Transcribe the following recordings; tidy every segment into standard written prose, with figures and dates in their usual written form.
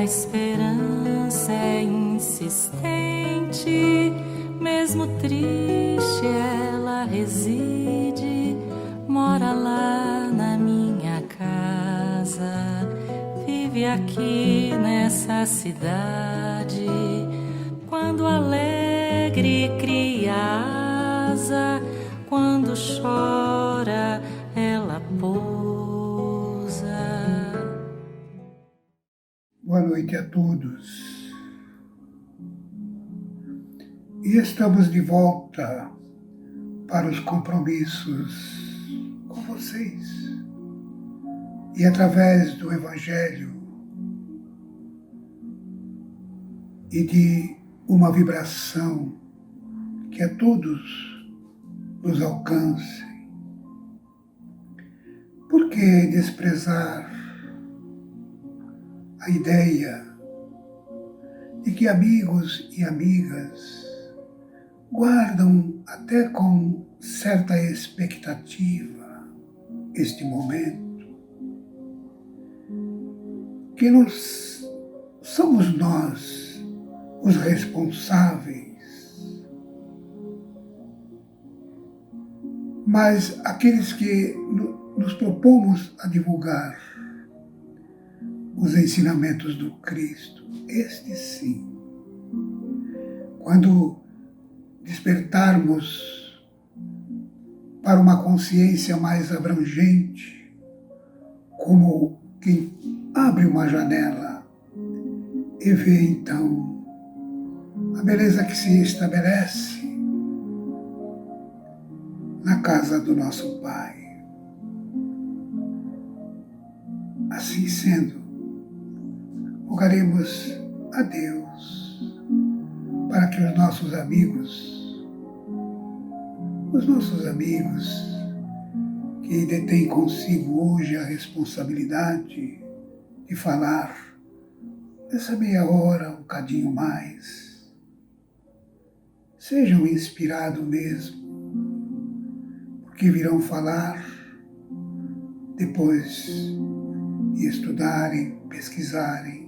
A esperança é insistente, mesmo triste ela reside, mora lá na minha casa, vive aqui nessa cidade. Quando alegre cria asa, quando chora ela pousa. Boa noite a todos. E estamos de volta para os compromissos com vocês. E através do Evangelho e de uma vibração que a todos nos alcance. Por que desprezar a ideia de que amigos e amigas guardam até com certa expectativa este momento, que somos nós os responsáveis, mas aqueles que nos propomos a divulgar os ensinamentos do Cristo, estes sim, quando despertarmos para uma consciência mais abrangente, como quem abre uma janela e vê então a beleza que se estabelece na casa do nosso Pai. Assim sendo, rogaremos a Deus para que os nossos amigos que detêm consigo hoje a responsabilidade de falar nessa meia hora, um bocadinho mais, sejam inspirados mesmo, porque virão falar depois de estudarem, pesquisarem.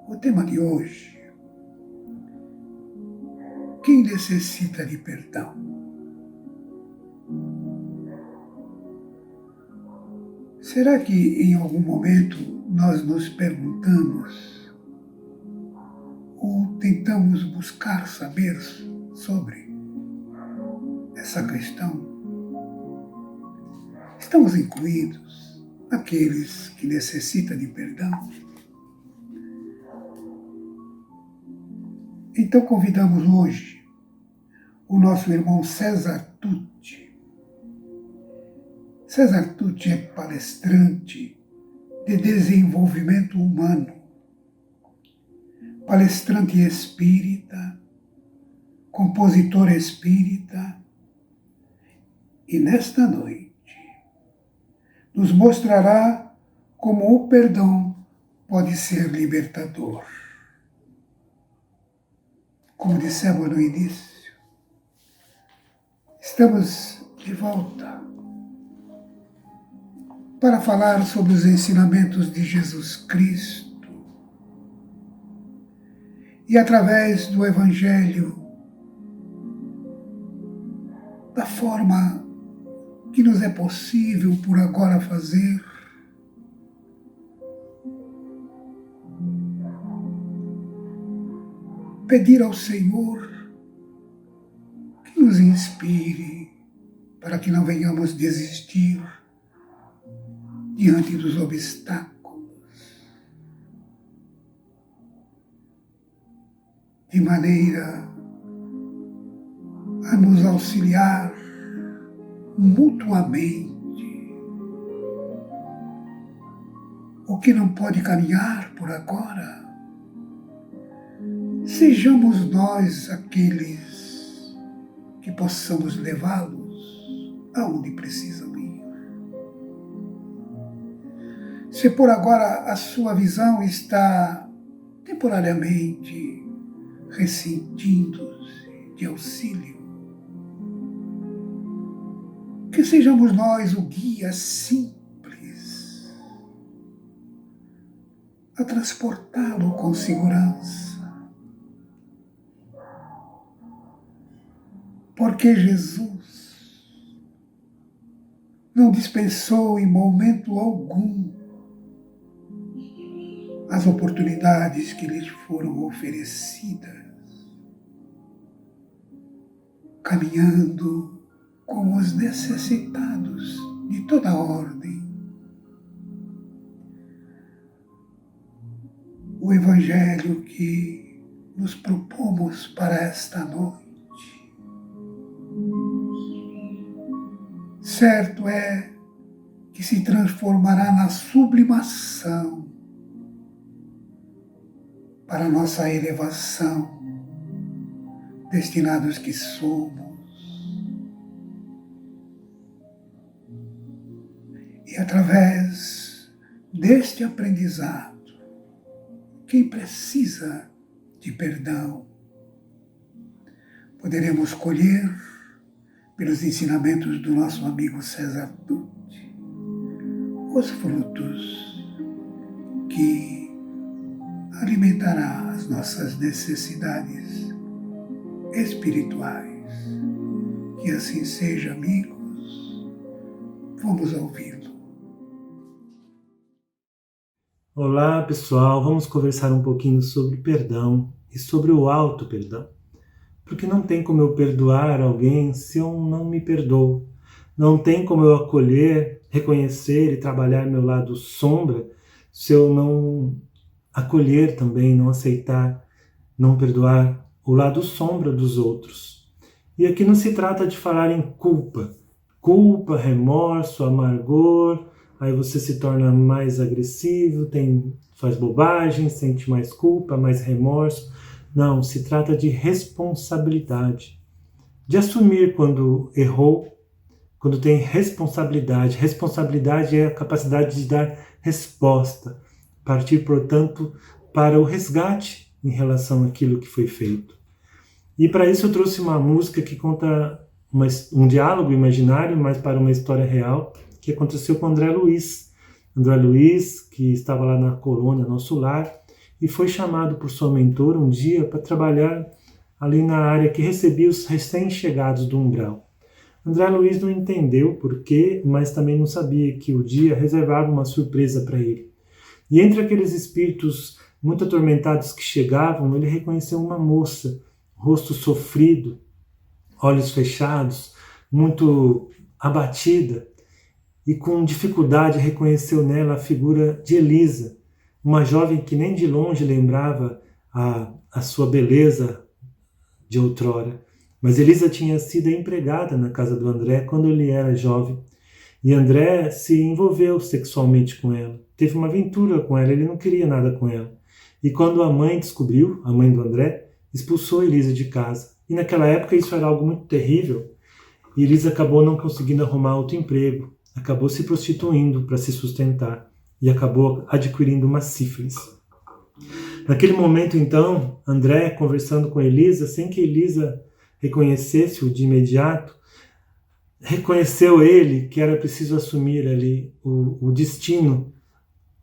O tema de hoje: quem necessita de perdão? Será que em algum momento nós nos perguntamos ou tentamos buscar saber sobre essa questão? Estamos incluídos naqueles que necessitam de perdão? Então convidamos hoje o nosso irmão César Tucci. César Tucci é palestrante de desenvolvimento humano, palestrante espírita, compositor espírita, e nesta noite nos mostrará como o perdão pode ser libertador. Como dissemos no início, estamos de volta para falar sobre os ensinamentos de Jesus Cristo e através do Evangelho, da forma que nos é possível por agora fazer, pedir ao Senhor que nos inspire para que não venhamos desistir diante dos obstáculos, de maneira a nos auxiliar mutuamente. O que não pode caminhar por agora, sejamos nós aqueles que possamos levá-los aonde precisam ir. Se por agora a sua visão está temporariamente ressentindo-se de auxílio, que sejamos nós o guia simples a transportá-lo com segurança. Porque Jesus não dispensou em momento algum as oportunidades que lhes foram oferecidas, caminhando com os necessitados de toda ordem. O Evangelho que nos propomos para esta noite, certo é que se transformará na sublimação para nossa elevação, destinados que somos. E através deste aprendizado, quem precisa de perdão, poderemos colher, pelos ensinamentos do nosso amigo César Tutti, os frutos que alimentará as nossas necessidades espirituais. Que assim seja, amigos. Vamos ouvi-lo. Olá, pessoal. Vamos conversar um pouquinho sobre perdão e sobre o auto-perdão. Porque não tem como eu perdoar alguém se eu não me perdoo. Não tem como eu acolher, reconhecer e trabalhar meu lado sombra se eu não acolher também, não aceitar, não perdoar o lado sombra dos outros. E aqui não se trata de falar em culpa. Culpa, remorso, amargor, aí você se torna mais agressivo, faz bobagem, sente mais culpa, mais remorso. Não, se trata de responsabilidade. De assumir quando errou, quando tem responsabilidade. Responsabilidade é a capacidade de dar resposta. Partir, portanto, para o resgate em relação àquilo que foi feito. E para isso eu trouxe uma música que conta um diálogo imaginário, mas para uma história real, que aconteceu com André Luiz. André Luiz, que estava lá na colônia Nosso Lar, e foi chamado por sua mentora um dia para trabalhar ali na área que recebia os recém-chegados do umbral. André Luiz não entendeu por quê, mas também não sabia que o dia reservava uma surpresa para ele. E entre aqueles espíritos muito atormentados que chegavam, ele reconheceu uma moça, rosto sofrido, olhos fechados, muito abatida, e com dificuldade reconheceu nela a figura de Elisa, uma jovem que nem de longe lembrava a sua beleza de outrora. Mas Elisa tinha sido empregada na casa do André quando ele era jovem. E André se envolveu sexualmente com ela. Teve uma aventura com ela, ele não queria nada com ela. E quando a mãe descobriu, a mãe do André, expulsou Elisa de casa. E naquela época isso era algo muito terrível. E Elisa acabou não conseguindo arrumar outro emprego. Acabou se prostituindo para se sustentar. E acabou adquirindo uma sífilis. Naquele momento, então, André, conversando com Elisa, sem que Elisa reconhecesse-o de imediato, reconheceu ele que era preciso assumir ali o destino,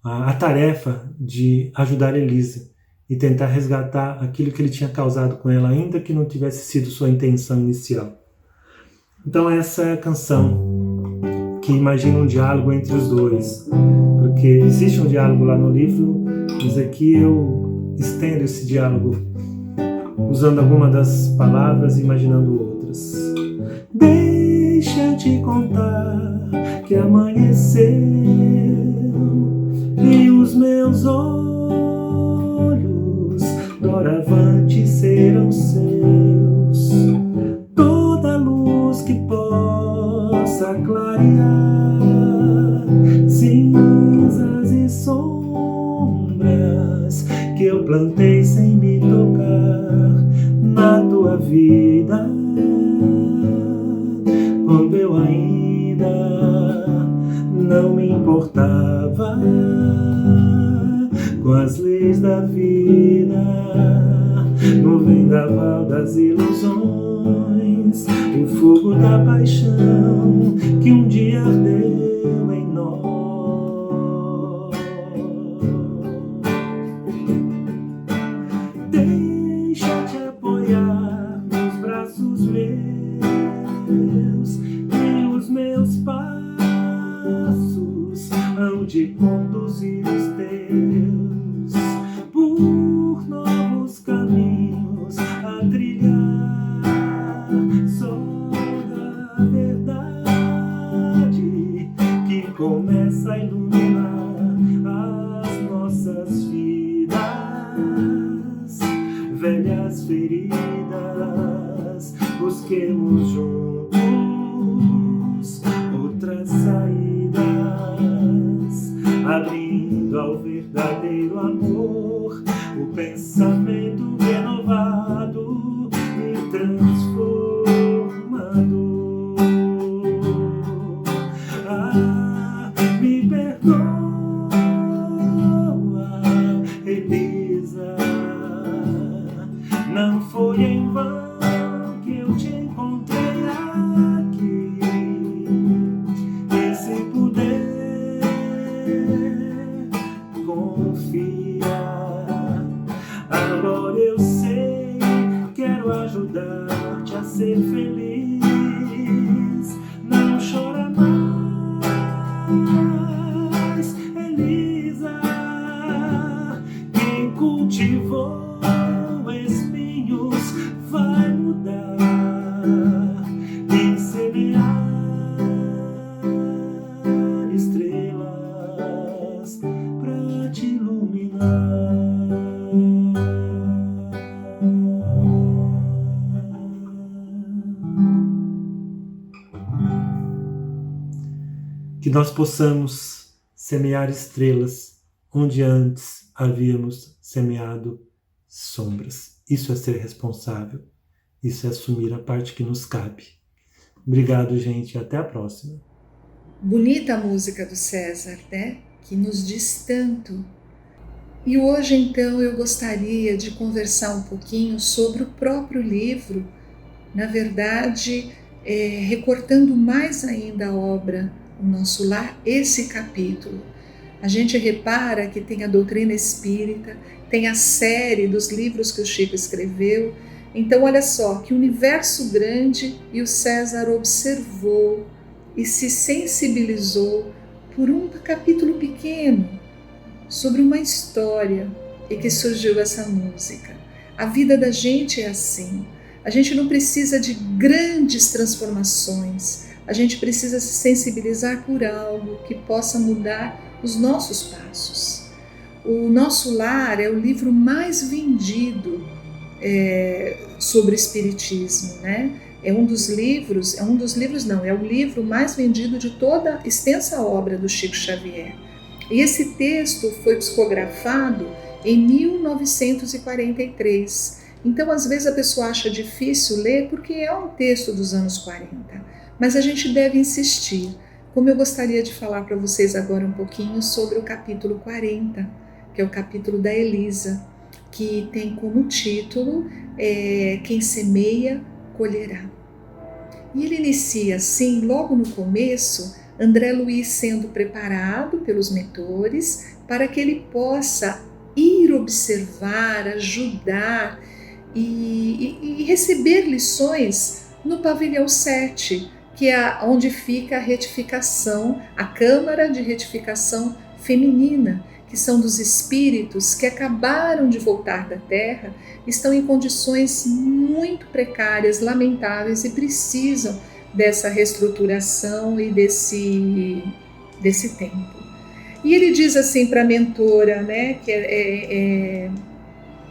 a tarefa de ajudar Elisa e tentar resgatar aquilo que ele tinha causado com ela, ainda que não tivesse sido sua intenção inicial. Então essa é a canção que imagina um diálogo entre os dois, porque existe um diálogo lá no livro, mas aqui eu estendo esse diálogo usando alguma das palavras e imaginando outras. Deixa eu te contar que amanheceu e os meus olhos doravante serão seus. Toda luz que possa clarear cinzas e sombras que eu plantei sem me tocar na tua vida, quando eu ainda não me importava com as leis da vida, no vendaval das ilusões, o fogo da paixão que um dia ardeu em nós. de conduzir os teus por novos caminhos a trilhar. Só a verdade que começa a iluminar as nossas vidas. Velhas feridas, busquemos juntos outras saídas, abrindo ao verdadeiro amor o pensamento renovado e transformador. Me perdoa, Elisa, não foi em vão que eu te encontrei aqui. E se puder, confia. Agora eu sei, quero ajudar-te a ser feliz. Não chora mais, Elisa. Quem cultivou espinhos vai mudar e semear estrelas pra te iluminar. Que nós possamos semear estrelas onde antes havíamos semeado sombras. Isso é ser responsável. Isso é assumir a parte que nos cabe. Obrigado, gente, e até a próxima. Bonita a música do César, né? Que nos diz tanto. E hoje, então, eu gostaria de conversar um pouquinho sobre o próprio livro, na verdade, recortando mais ainda a obra O Nosso Lar, esse capítulo. A gente repara que tem a doutrina espírita, tem a série dos livros que o Chico escreveu. Então, olha só, que universo grande, e o César observou e se sensibilizou por um capítulo pequeno sobre uma história e que surgiu essa música. A vida da gente é assim. A gente não precisa de grandes transformações. A gente precisa se sensibilizar por algo que possa mudar os nossos passos. O Nosso Lar é o livro mais vendido sobre espiritismo, né? É o livro mais vendido de toda a extensa obra do Chico Xavier. E esse texto foi psicografado em 1943. Então, às vezes a pessoa acha difícil ler porque é um texto dos anos 40. Mas a gente deve insistir. Como eu gostaria de falar para vocês agora um pouquinho sobre o capítulo 40, que é o capítulo da Elisa, que tem como título Quem semeia, colherá. E ele inicia assim, logo no começo, André Luiz sendo preparado pelos mentores para que ele possa ir observar, ajudar e receber lições no pavilhão 7, que é onde fica a retificação, a Câmara de Retificação Feminina, que são dos espíritos que acabaram de voltar da Terra, estão em condições muito precárias, lamentáveis e precisam dessa reestruturação e desse tempo. E ele diz assim para a mentora, né,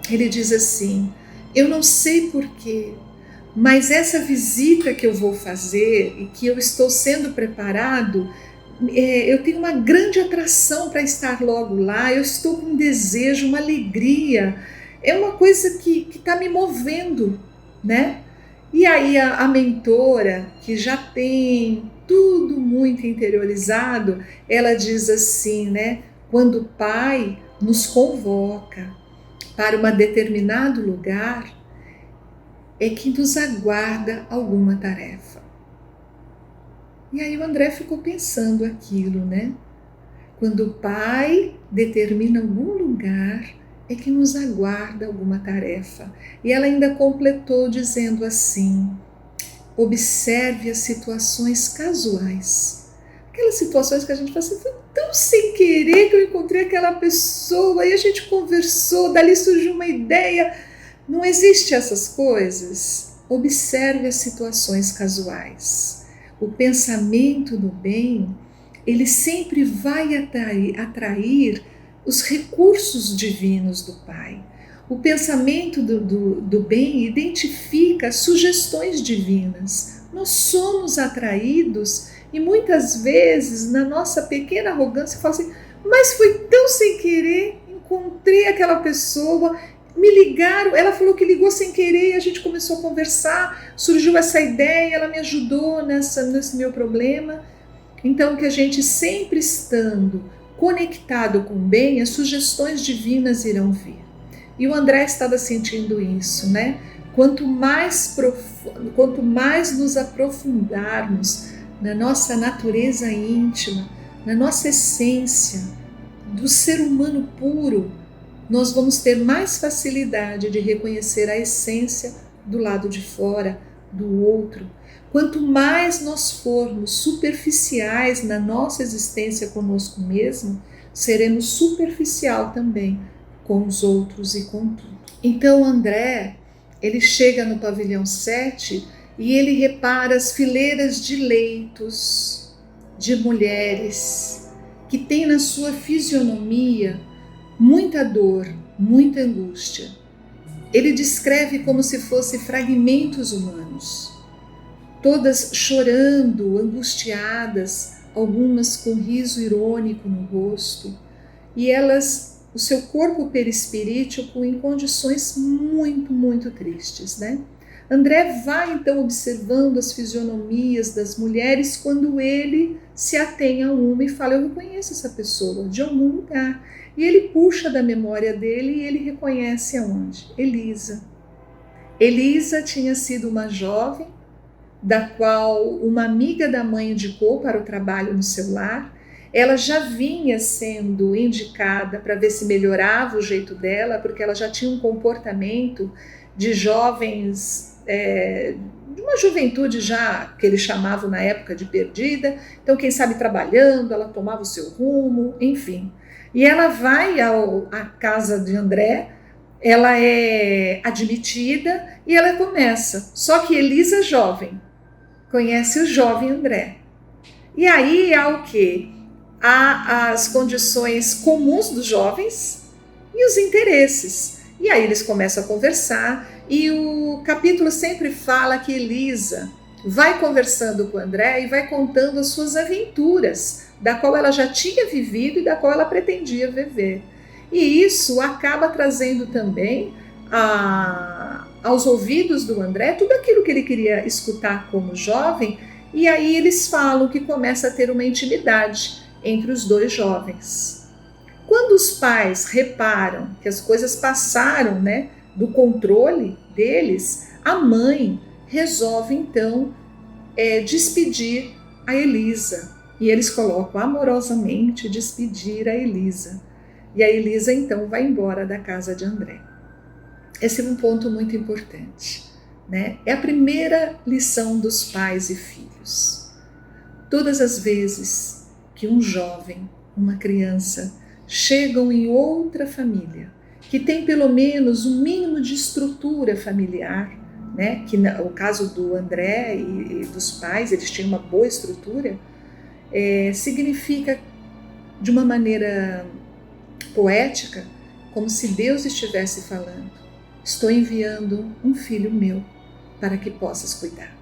ele diz assim: eu não sei porquê, mas essa visita que eu vou fazer e que eu estou sendo preparado, eu tenho uma grande atração para estar logo lá, eu estou com um desejo, uma alegria, é uma coisa que está me movendo, né? E aí a mentora, que já tem tudo muito interiorizado, ela diz assim, né? Quando o Pai nos convoca para um determinado lugar, é que nos aguarda alguma tarefa. E aí o André ficou pensando aquilo, né? Quando o Pai determina algum lugar, é que nos aguarda alguma tarefa. E ela ainda completou dizendo assim: observe as situações casuais. Aquelas situações que a gente fala assim, foi tão sem querer que eu encontrei aquela pessoa e a gente conversou, dali surgiu uma ideia. Não existe essas coisas. Observe as situações casuais. O pensamento do bem, ele sempre vai atrair os recursos divinos do Pai. O pensamento do bem identifica sugestões divinas. Nós somos atraídos e muitas vezes, na nossa pequena arrogância, fala assim, mas foi tão sem querer, encontrei aquela pessoa, me ligaram, ela falou que ligou sem querer, a gente começou a conversar, surgiu essa ideia, ela me ajudou nesse meu problema. Então, que a gente sempre estando conectado com o bem, as sugestões divinas irão vir. E o André estava sentindo isso, né? Quanto mais nos aprofundarmos na nossa natureza íntima, na nossa essência, do ser humano puro, nós vamos ter mais facilidade de reconhecer a essência do lado de fora, do outro. Quanto mais nós formos superficiais na nossa existência conosco mesmo, seremos superficial também com os outros e com tudo. Então André, ele chega no pavilhão 7 e ele repara as fileiras de leitos de mulheres que têm na sua fisionomia muita dor, muita angústia. Ele descreve como se fossem fragmentos humanos, todas chorando, angustiadas, algumas com riso irônico no rosto, e elas, o seu corpo perispirítico em condições muito, muito tristes, né? André vai então observando as fisionomias das mulheres quando ele se atém a uma e fala, eu reconheço essa pessoa de algum lugar. E ele puxa da memória dele e ele reconhece aonde? Elisa. Elisa tinha sido uma jovem da qual uma amiga da mãe indicou para o trabalho no seu lar. Ela já vinha sendo indicada para ver se melhorava o jeito dela, porque ela já tinha um comportamento de jovens, de uma juventude já que eles chamavam na época de perdida. Então, quem sabe trabalhando, ela tomava o seu rumo, enfim. E ela vai à casa de André, ela é admitida e ela começa. Só que Elisa, jovem, conhece o jovem André. E aí há o quê? Há as condições comuns dos jovens e os interesses. E aí eles começam a conversar e o capítulo sempre fala que Elisa vai conversando com André e vai contando as suas aventuras, da qual ela já tinha vivido e da qual ela pretendia viver. E isso acaba trazendo também aos ouvidos do André tudo aquilo que ele queria escutar como jovem, e aí eles falam que começa a ter uma intimidade entre os dois jovens. Quando os pais reparam que as coisas passaram, né, do controle deles, a mãe resolve então despedir a Elisa. E eles colocam amorosamente despedir a Elisa. E a Elisa então vai embora da casa de André. Esse é um ponto muito importante, né? É a primeira lição dos pais e filhos. Todas as vezes que um jovem, uma criança, chegam em outra família, que tem pelo menos um mínimo de estrutura familiar, né? Que o caso do André e dos pais, eles tinham uma boa estrutura, significa de uma maneira poética, como se Deus estivesse falando, estou enviando um filho meu para que possas cuidar.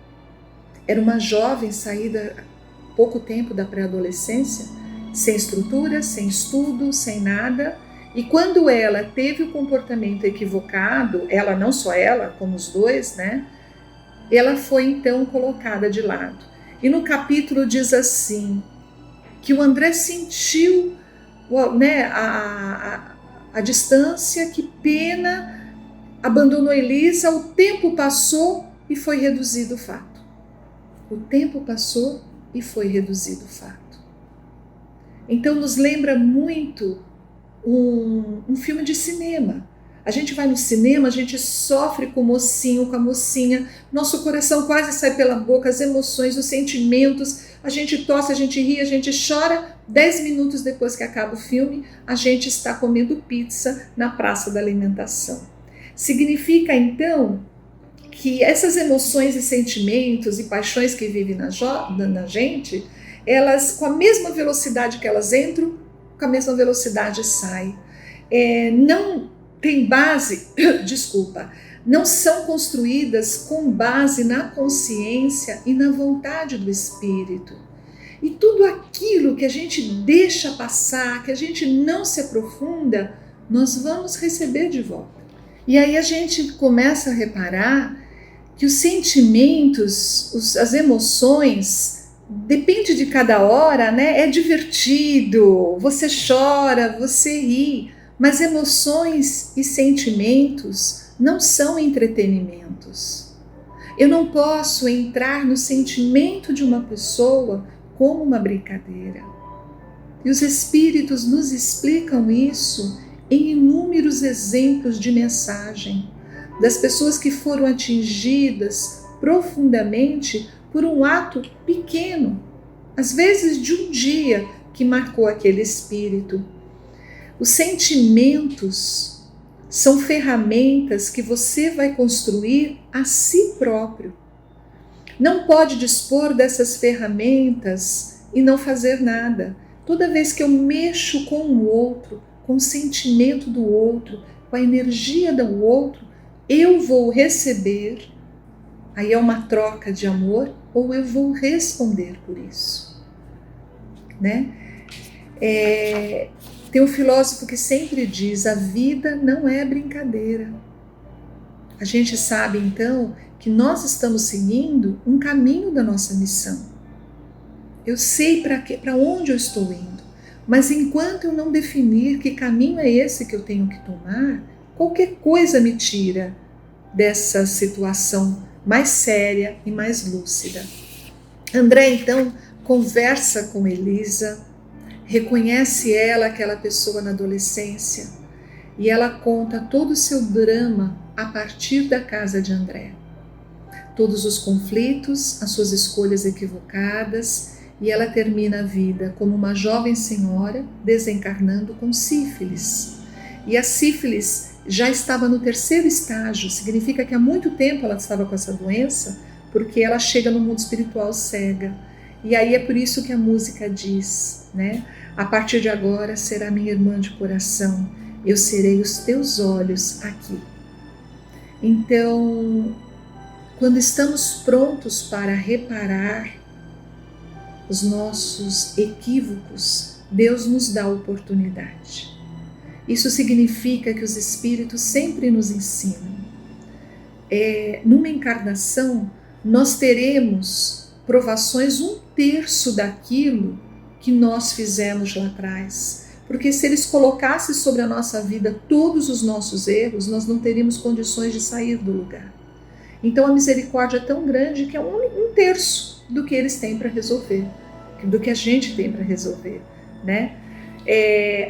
Era uma jovem saída há pouco tempo da pré-adolescência, sem estrutura, sem estudo, sem nada, e quando ela teve o comportamento equivocado, ela, não só ela, como os dois, né? Ela foi então colocada de lado. E no capítulo diz assim, que o André sentiu, né, a distância, que pena, abandonou Elisa, o tempo passou e foi reduzido o fato. O tempo passou e foi reduzido o fato. Então nos lembra muito um filme de cinema. A gente vai no cinema, a gente sofre com o mocinho, com a mocinha, nosso coração quase sai pela boca, as emoções, os sentimentos, a gente tosse, a gente ri, a gente chora. 10 minutos depois que acaba o filme, a gente está comendo pizza na praça da alimentação. Significa então que essas emoções e sentimentos e paixões que vivem na gente, elas, com a mesma velocidade que elas entram, com a mesma velocidade saem. Não tem base, não são construídas com base na consciência e na vontade do espírito. E tudo aquilo que a gente deixa passar, que a gente não se aprofunda, nós vamos receber de volta. E aí a gente começa a reparar que os sentimentos, as emoções, depende de cada hora, né? É divertido, você chora, você ri, mas emoções e sentimentos não são entretenimentos. Eu não posso entrar no sentimento de uma pessoa como uma brincadeira. E os espíritos nos explicam isso em inúmeros exemplos de mensagem, das pessoas que foram atingidas profundamente por um ato pequeno, às vezes de um dia que marcou aquele espírito. Os sentimentos são ferramentas que você vai construir a si próprio. Não pode dispor dessas ferramentas e não fazer nada. Toda vez que eu mexo com o outro, com o sentimento do outro, com a energia do outro, eu vou receber, aí é uma troca de amor, ou eu vou responder por isso, né? Tem um filósofo que sempre diz, a vida não é brincadeira. A gente sabe então que nós estamos seguindo um caminho da nossa missão. Eu sei para onde eu estou indo, mas enquanto eu não definir que caminho é esse que eu tenho que tomar, qualquer coisa me tira dessa situação mais séria e mais lúcida. André então conversa com Elisa, reconhece ela, aquela pessoa na adolescência, e ela conta todo o seu drama a partir da casa de André. Todos os conflitos, as suas escolhas equivocadas, e ela termina a vida como uma jovem senhora desencarnando com sífilis. E a sífilis já estava no 3º estágio, significa que há muito tempo ela estava com essa doença, porque ela chega no mundo espiritual cega. E aí é por isso que a música diz, né? A partir de agora será minha irmã de coração, eu serei os teus olhos aqui. Então, quando estamos prontos para reparar os nossos equívocos, Deus nos dá a oportunidade. Isso significa que os espíritos sempre nos ensinam. Numa encarnação, nós teremos provações 1/3 daquilo que nós fizemos lá atrás. Porque se eles colocassem sobre a nossa vida todos os nossos erros, nós não teríamos condições de sair do lugar. Então a misericórdia é tão grande que é 1/3 do que eles têm para resolver, do que a gente tem para resolver, né?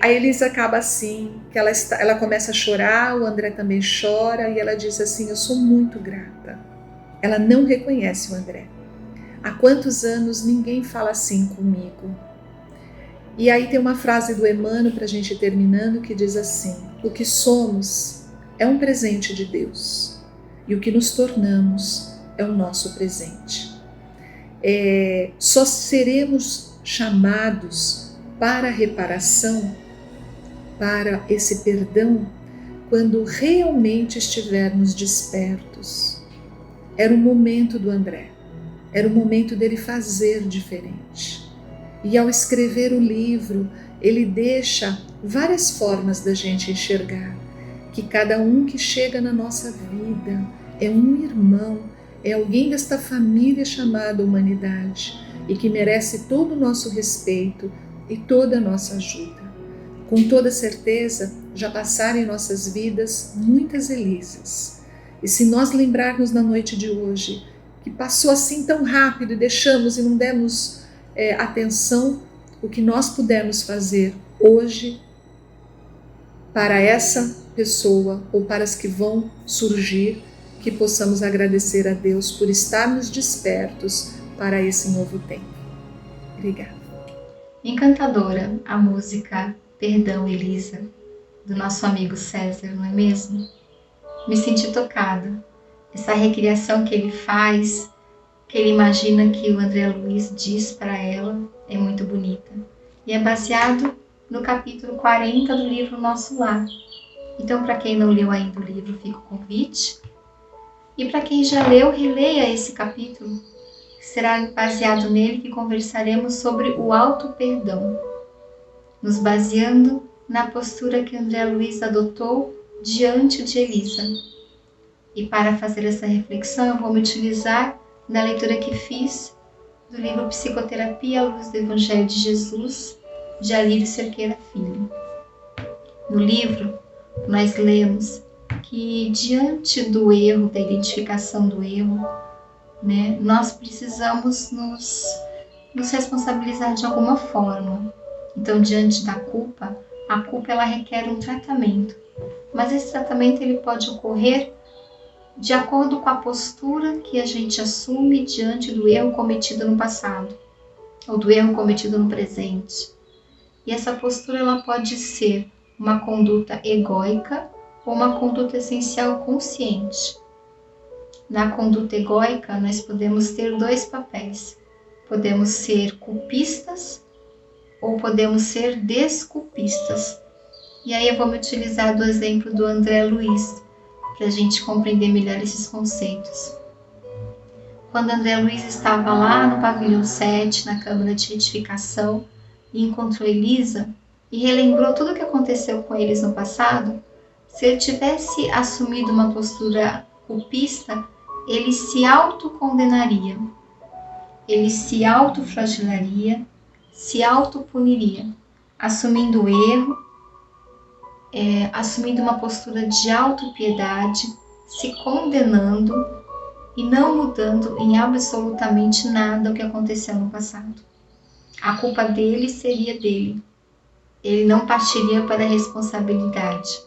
A Elisa acaba assim, que ela começa a chorar, o André também chora, e ela diz assim, eu sou muito grata. Ela não reconhece o André. Há quantos anos ninguém fala assim comigo? E aí tem uma frase do Emmanuel para a gente ir terminando, que diz assim, o que somos é um presente de Deus, e o que nos tornamos é o nosso presente. Só seremos chamados para a reparação, para esse perdão, quando realmente estivermos despertos. Era o momento do André, era o momento dele fazer diferente. E ao escrever o livro, ele deixa várias formas da gente enxergar que cada um que chega na nossa vida é um irmão, é alguém desta família chamada humanidade e que merece todo o nosso respeito e toda a nossa ajuda. Com toda certeza, já passaram em nossas vidas muitas Elisas. E se nós lembrarmos na noite de hoje, que passou assim tão rápido e deixamos e não demos atenção, o que nós pudermos fazer hoje para essa pessoa ou para as que vão surgir, que possamos agradecer a Deus por estarmos despertos para esse novo tempo. Obrigada. Encantadora a música Perdão, Elisa, do nosso amigo César, não é mesmo? Me senti tocada. Essa recriação que ele faz, que ele imagina que o André Luiz diz para ela, é muito bonita. E é baseado no capítulo 40 do livro Nosso Lar. Então, para quem não leu ainda o livro, fica o convite. E para quem já leu, releia esse capítulo. Será baseado nele que conversaremos sobre o auto-perdão, nos baseando na postura que André Luiz adotou diante de Elisa. E para fazer essa reflexão, eu vou me utilizar da leitura que fiz do livro Psicoterapia à Luz do Evangelho de Jesus, de Alírio Cerqueira Filho. No livro, nós lemos que diante do erro, da identificação do erro, nós precisamos nos responsabilizar de alguma forma. Então, diante da culpa, a culpa ela requer um tratamento. Mas esse tratamento ele pode ocorrer de acordo com a postura que a gente assume diante do erro cometido no passado, ou do erro cometido no presente. E essa postura ela pode ser uma conduta egóica ou uma conduta essencial consciente. Na conduta egóica, nós podemos ter dois papéis. Podemos ser culpistas ou podemos ser desculpistas. E aí eu vou me utilizar do exemplo do André Luiz, para a gente compreender melhor esses conceitos. Quando André Luiz estava lá no pavilhão 7, na câmara de retificação, e encontrou Elisa, e relembrou tudo o que aconteceu com eles no passado, se ele tivesse assumido uma postura culpista, ele se autocondenaria, ele se autoflagelaria, se autopuniria, assumindo o erro, assumindo uma postura de autopiedade, se condenando e não mudando em absolutamente nada o que aconteceu no passado. A culpa dele seria dele. Ele não partiria para a responsabilidade.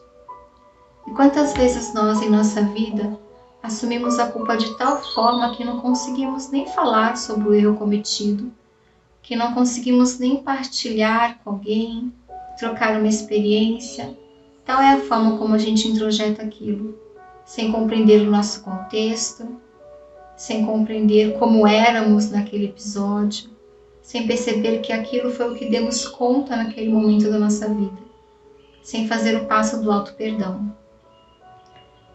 E quantas vezes nós, em nossa vida, assumimos a culpa de tal forma que não conseguimos nem falar sobre o erro cometido, que não conseguimos nem partilhar com alguém, trocar uma experiência. Tal é a forma como a gente introjeta aquilo, sem compreender o nosso contexto, sem compreender como éramos naquele episódio, sem perceber que aquilo foi o que demos conta naquele momento da nossa vida, sem fazer o passo do auto-perdão.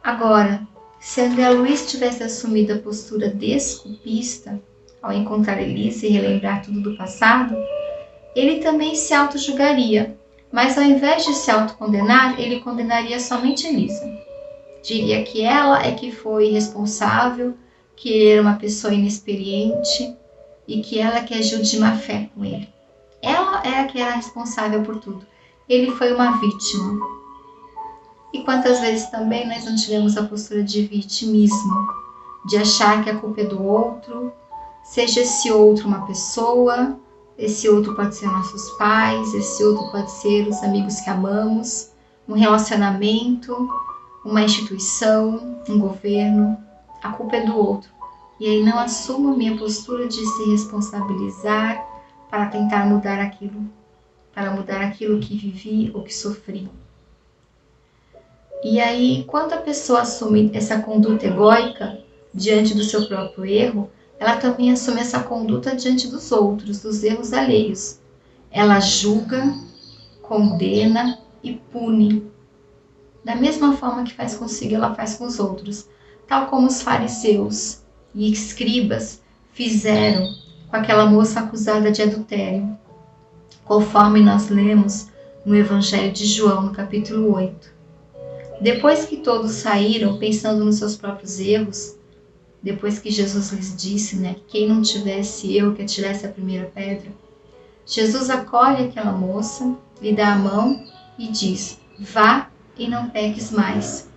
Agora, se André Luiz tivesse assumido a postura desculpista, ao encontrar Elisa e relembrar tudo do passado, ele também se auto-julgaria, mas ao invés de se autocondenar, ele condenaria somente Elisa. Diria que ela é que foi responsável, que ele era uma pessoa inexperiente e que ela que agiu de má fé com ele. Ela é a que era responsável por tudo. Ele foi uma vítima. E quantas vezes também nós não tivemos a postura de vitimismo, de achar que a culpa é do outro, seja esse outro uma pessoa, esse outro pode ser nossos pais, esse outro pode ser os amigos que amamos, um relacionamento, uma instituição, um governo. A culpa é do outro. E aí não assumo a minha postura de se responsabilizar para tentar mudar aquilo, para mudar aquilo que vivi ou que sofri. E aí, quando a pessoa assume essa conduta egóica diante do seu próprio erro, ela também assume essa conduta diante dos outros, dos erros alheios. Ela julga, condena e pune. Da mesma forma que faz consigo, ela faz com os outros. Tal como os fariseus e escribas fizeram com aquela moça acusada de adultério, conforme nós lemos no Evangelho de João, no capítulo 8. Depois que todos saíram pensando nos seus próprios erros, depois que Jesus lhes disse, que quem não tivesse erro, que atirasse a primeira pedra, Jesus acolhe aquela moça, lhe dá a mão e diz: vá e não peques mais.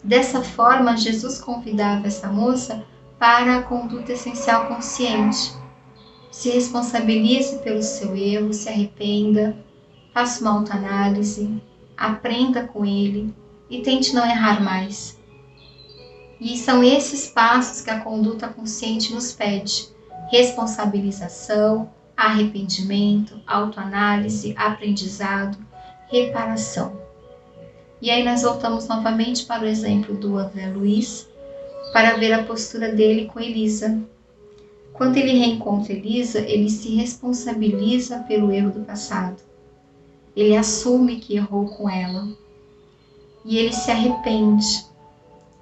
Dessa forma, Jesus convidava essa moça para a conduta essencial consciente. Se responsabilize pelo seu erro, se arrependa, faça uma autoanálise, aprenda com ele, e tente não errar mais. E são esses passos que a conduta consciente nos pede: responsabilização, arrependimento, autoanálise, aprendizado, reparação. E aí nós voltamos novamente para o exemplo do André Luiz, para ver a postura dele com Elisa. Quando ele reencontra Elisa, ele se responsabiliza pelo erro do passado. Ele assume que errou com ela. E ele se arrepende.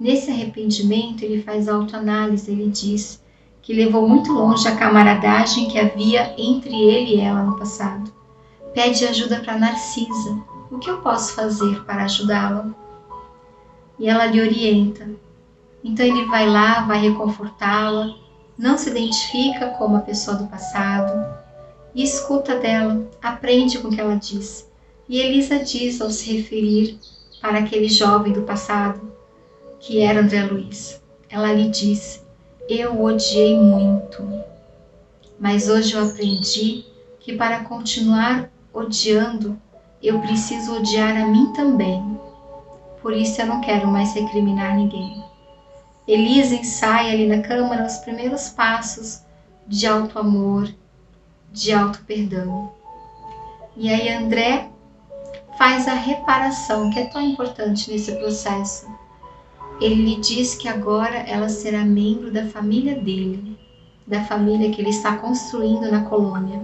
Nesse arrependimento, ele faz autoanálise. Ele diz que levou muito longe a camaradagem que havia entre ele e ela no passado. Pede ajuda para Narcisa. O que eu posso fazer para ajudá-la? E ela lhe orienta. Então ele vai lá, vai reconfortá-la, não se identifica como a pessoa do passado e escuta dela, aprende com o que ela diz. E Elisa diz ao se referir para aquele jovem do passado, que era André Luiz. Ela lhe diz: eu o odiei muito, mas hoje eu aprendi que para continuar odiando, eu preciso odiar a mim também. Por isso eu não quero mais recriminar ninguém. Elisa ensaia ali na câmara os primeiros passos de auto-amor, de auto-perdão. E aí André faz a reparação, que é tão importante nesse processo. Ele lhe diz que agora ela será membro da família dele, da família que ele está construindo na colônia.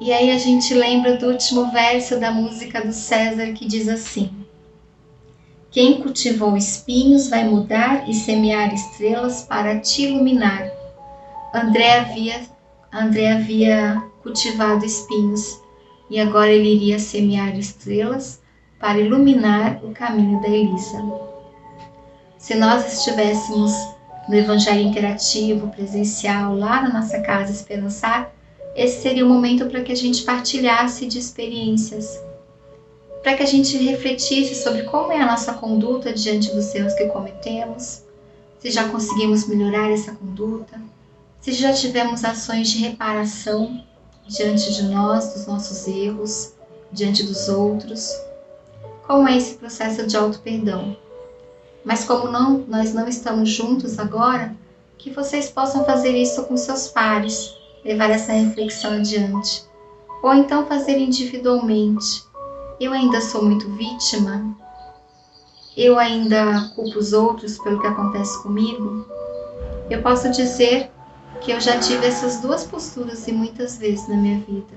E aí a gente lembra do último verso da música do César, que diz assim: quem cultivou espinhos vai mudar e semear estrelas para te iluminar. André havia cultivado espinhos e agora ele iria semear estrelas para iluminar o caminho da Elisa. Se nós estivéssemos no Evangelho Interativo, presencial, lá na nossa casa Esperançar, esse seria o momento para que a gente partilhasse de experiências, para que a gente refletisse sobre como é a nossa conduta diante dos erros que cometemos, se já conseguimos melhorar essa conduta, se já tivemos ações de reparação diante de nós, dos nossos erros, diante dos outros. Como é esse processo de auto-perdão? Mas como nós não estamos juntos agora, que vocês possam fazer isso com seus pares, levar essa reflexão adiante. Ou então fazer individualmente. Eu ainda sou muito vítima? Eu ainda culpo os outros pelo que acontece comigo? Eu posso dizer que eu já tive essas duas posturas e muitas vezes na minha vida.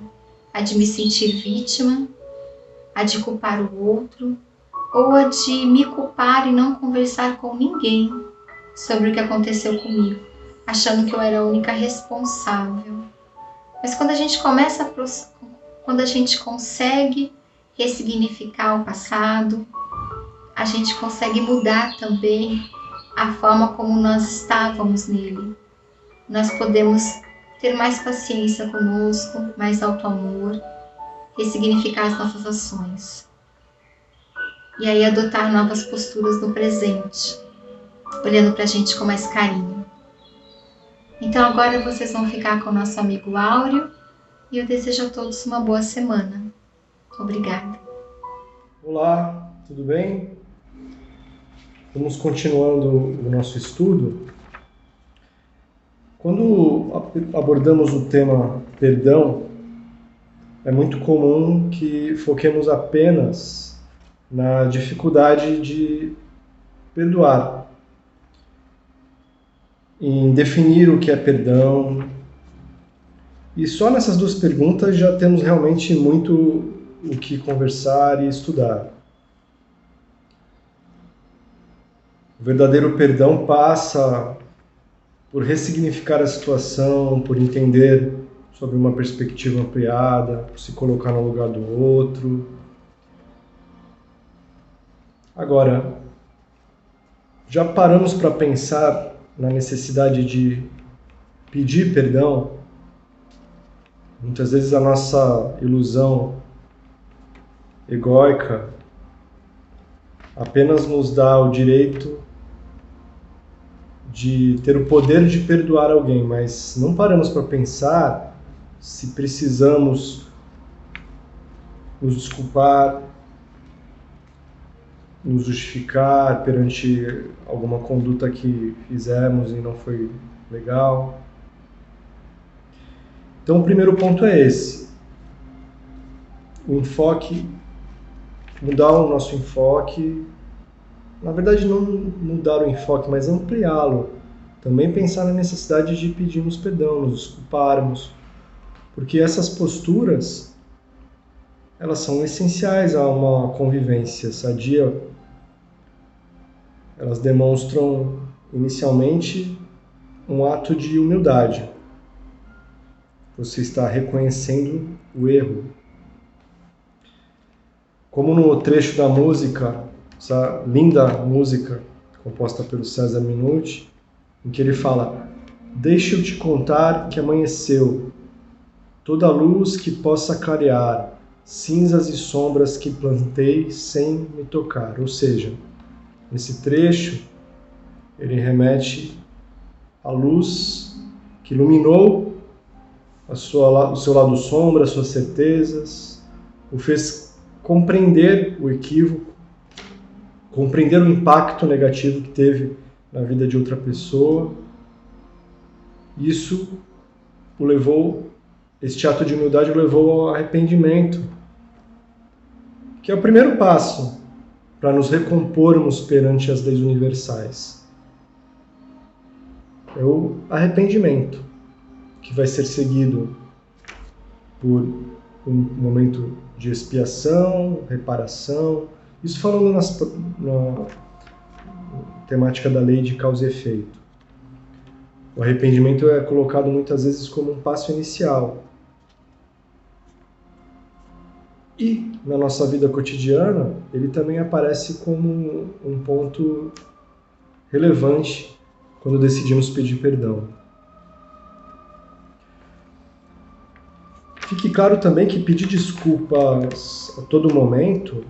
A de me sentir vítima, a de culpar o outro, ou a de me culpar e não conversar com ninguém sobre o que aconteceu comigo, achando que eu era a única responsável. Mas quando a gente consegue ressignificar o passado, a gente consegue mudar também a forma como nós estávamos nele. Nós podemos ter mais paciência conosco, mais auto-amor, ressignificar as nossas ações. E aí adotar novas posturas no presente, olhando para a gente com mais carinho. Então agora vocês vão ficar com o nosso amigo Áureo e eu desejo a todos uma boa semana. Obrigada. Olá, tudo bem? Vamos continuando o nosso estudo. Quando abordamos o tema perdão, é muito comum que foquemos apenas na dificuldade de perdoar, em definir o que é perdão. E só nessas duas perguntas já temos realmente muito o que conversar e estudar. O verdadeiro perdão passa por ressignificar a situação, por entender sobre uma perspectiva ampliada, por se colocar no lugar do outro. Agora, já paramos para pensar na necessidade de pedir perdão? Muitas vezes a nossa ilusão egóica apenas nos dá o direito de ter o poder de perdoar alguém, mas não paramos para pensar se precisamos nos desculpar, nos justificar perante alguma conduta que fizemos e não foi legal. Então o primeiro ponto é esse. O enfoque, mudar o nosso enfoque, na verdade não mudar o enfoque, mas ampliá-lo. Também pensar na necessidade de pedirmos perdão, nos desculparmos, porque essas posturas, elas são essenciais a uma convivência sadia. Elas demonstram, inicialmente, um ato de humildade. Você está reconhecendo o erro. Como no trecho da música, essa linda música composta pelo César Minuti, em que ele fala: deixa eu te contar que amanheceu, toda luz que possa clarear, cinzas e sombras que plantei sem me tocar. Ou seja, nesse trecho, ele remete à luz que iluminou o seu lado sombra, as suas certezas, o fez compreender o equívoco, compreender o impacto negativo que teve na vida de outra pessoa. Isso o levou, este ato de humildade o levou ao arrependimento, que é o primeiro passo para nos recompormos perante as leis universais. É o arrependimento, que vai ser seguido por um momento de expiação, reparação. Isso falando na temática da lei de causa e efeito. O arrependimento é colocado muitas vezes como um passo inicial. E na nossa vida cotidiana, ele também aparece como um ponto relevante quando decidimos pedir perdão. Fique claro também que pedir desculpas a todo momento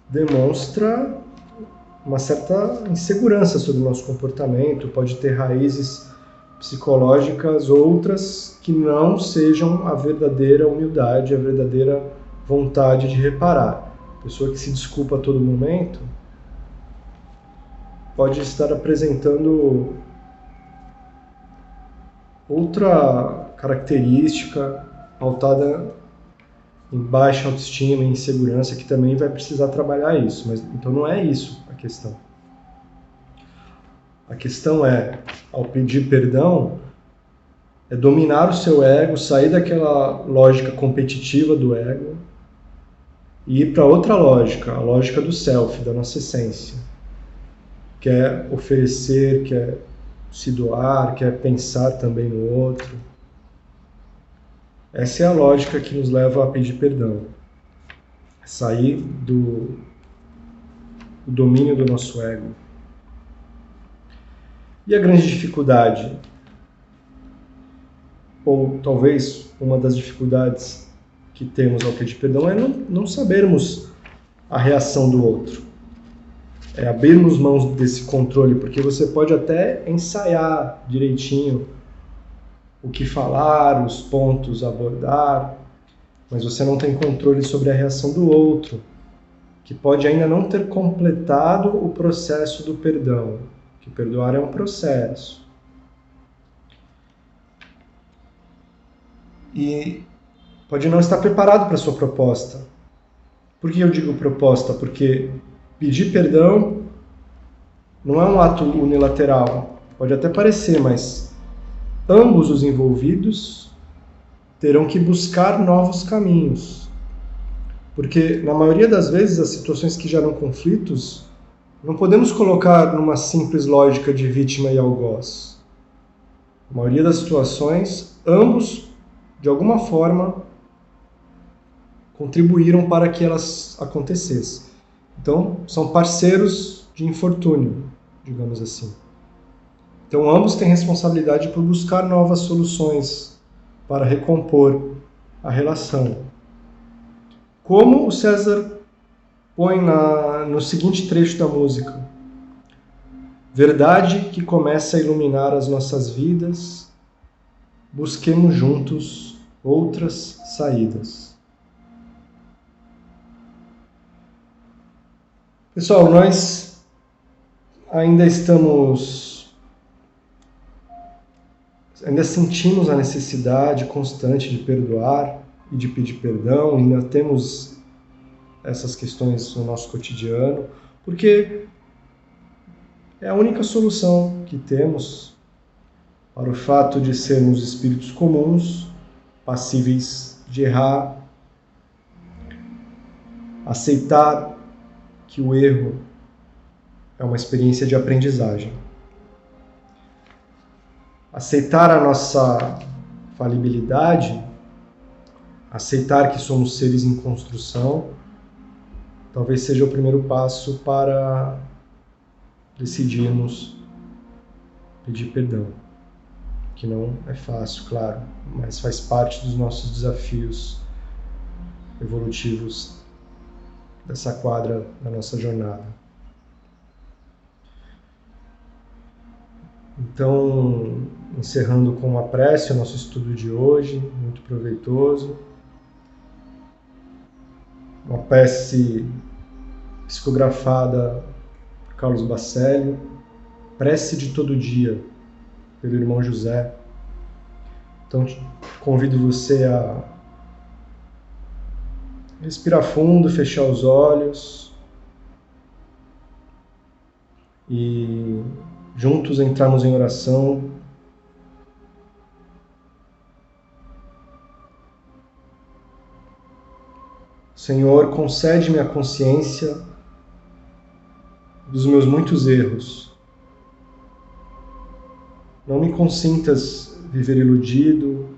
demonstra uma certa insegurança sobre o nosso comportamento, pode ter raízes psicológicas outras que não sejam a verdadeira humildade, a verdadeira vontade de reparar. A pessoa que se desculpa a todo momento pode estar apresentando outra característica pautada em baixa autoestima e insegurança, que também vai precisar trabalhar isso. Mas então não é isso a questão. A questão é, ao pedir perdão, é dominar o seu ego, sair daquela lógica competitiva do ego e ir para outra lógica, a lógica do self, da nossa essência. Quer oferecer, quer se doar, quer pensar também no outro. Essa é a lógica que nos leva a pedir perdão. Sair do domínio do nosso ego. E a grande dificuldade, ou talvez uma das dificuldades que temos ao pedir perdão, é não sabermos a reação do outro. É abrirmos mãos desse controle, porque você pode até ensaiar direitinho o que falar, os pontos a abordar, mas você não tem controle sobre a reação do outro, que pode ainda não ter completado o processo do perdão, que perdoar é um processo. E pode não estar preparado para a sua proposta. Por que eu digo proposta? Porque pedir perdão não é um ato unilateral. Pode até parecer, mas ambos os envolvidos terão que buscar novos caminhos. Porque, na maioria das vezes, as situações que geram conflitos, não podemos colocar numa simples lógica de vítima e algoz. Na maioria das situações, ambos, de alguma forma, contribuíram para que elas acontecessem. Então, são parceiros de infortúnio, digamos assim. Então, ambos têm responsabilidade por buscar novas soluções para recompor a relação. Como o César põe no seguinte trecho da música: verdade que começa a iluminar as nossas vidas, busquemos juntos outras saídas. Pessoal, nós ainda sentimos a necessidade constante de perdoar e de pedir perdão, ainda temos essas questões no nosso cotidiano, porque é a única solução que temos para o fato de sermos espíritos comuns, passíveis de errar, aceitar que o erro é uma experiência de aprendizagem. Aceitar a nossa falibilidade, aceitar que somos seres em construção, talvez seja o primeiro passo para decidirmos pedir perdão. Que não é fácil, claro, mas faz parte dos nossos desafios evolutivos dessa quadra da nossa jornada. Então, encerrando com uma prece o nosso estudo de hoje, muito proveitoso. Uma prece psicografada por Carlos Baccelli, Prece de Todo Dia, pelo irmão José. Então, convido você a respirar fundo, fechar os olhos e juntos entrarmos em oração. Senhor, concede-me a consciência dos meus muitos erros. Não me consintas viver iludido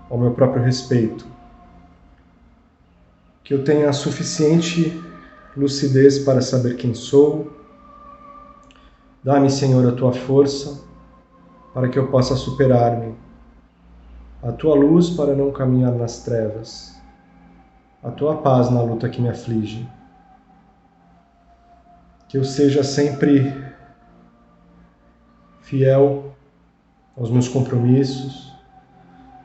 ao meu próprio respeito. Que eu tenha a suficiente lucidez para saber quem sou. Dá-me, Senhor, a tua força para que eu possa superar-me. A tua luz para não caminhar nas trevas. A tua paz na luta que me aflige. Que eu seja sempre fiel aos meus compromissos,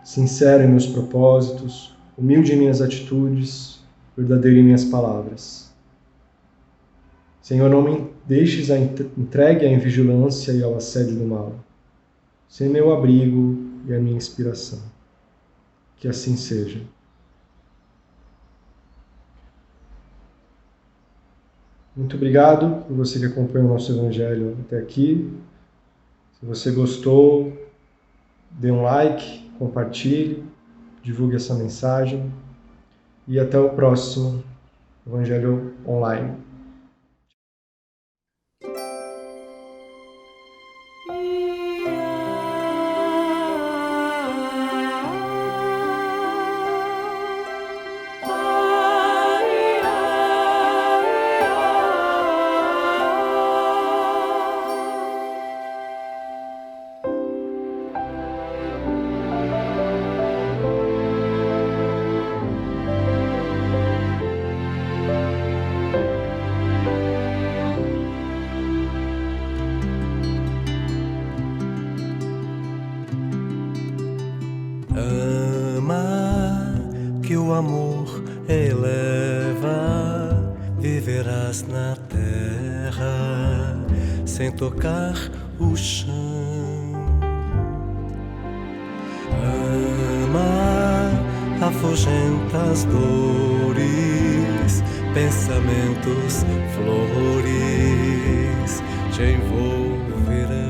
sincero em meus propósitos, humilde em minhas atitudes, verdadeiro em minhas palavras. Senhor, não me deixes entregue à invigilância e ao assédio do mal. Sê meu abrigo e a minha inspiração. Que assim seja. Muito obrigado por você que acompanhou o nosso Evangelho até aqui. Se você gostou, dê um like, compartilhe, divulgue essa mensagem e até o próximo Evangelho Online. O amor eleva, viverás na terra sem tocar o chão. Ama, afugenta as dores, pensamentos, flores te envolverão.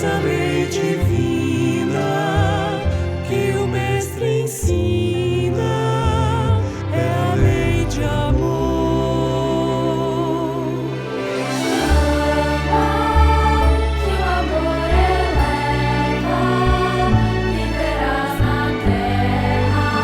A lei divina que o Mestre ensina é a lei de amor. Ama, que o amor eleva, viverás na terra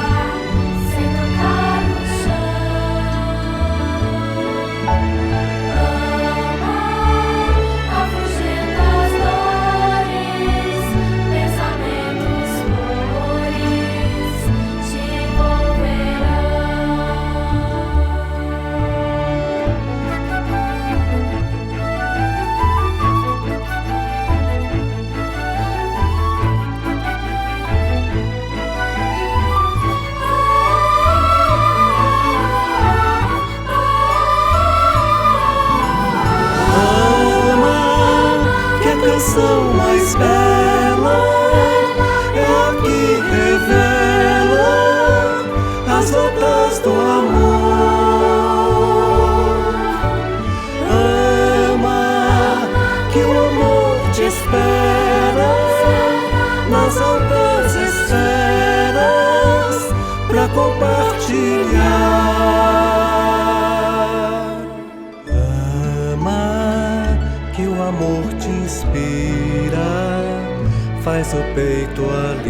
compartilhar. Ama, que o amor te inspira, faz o peito ali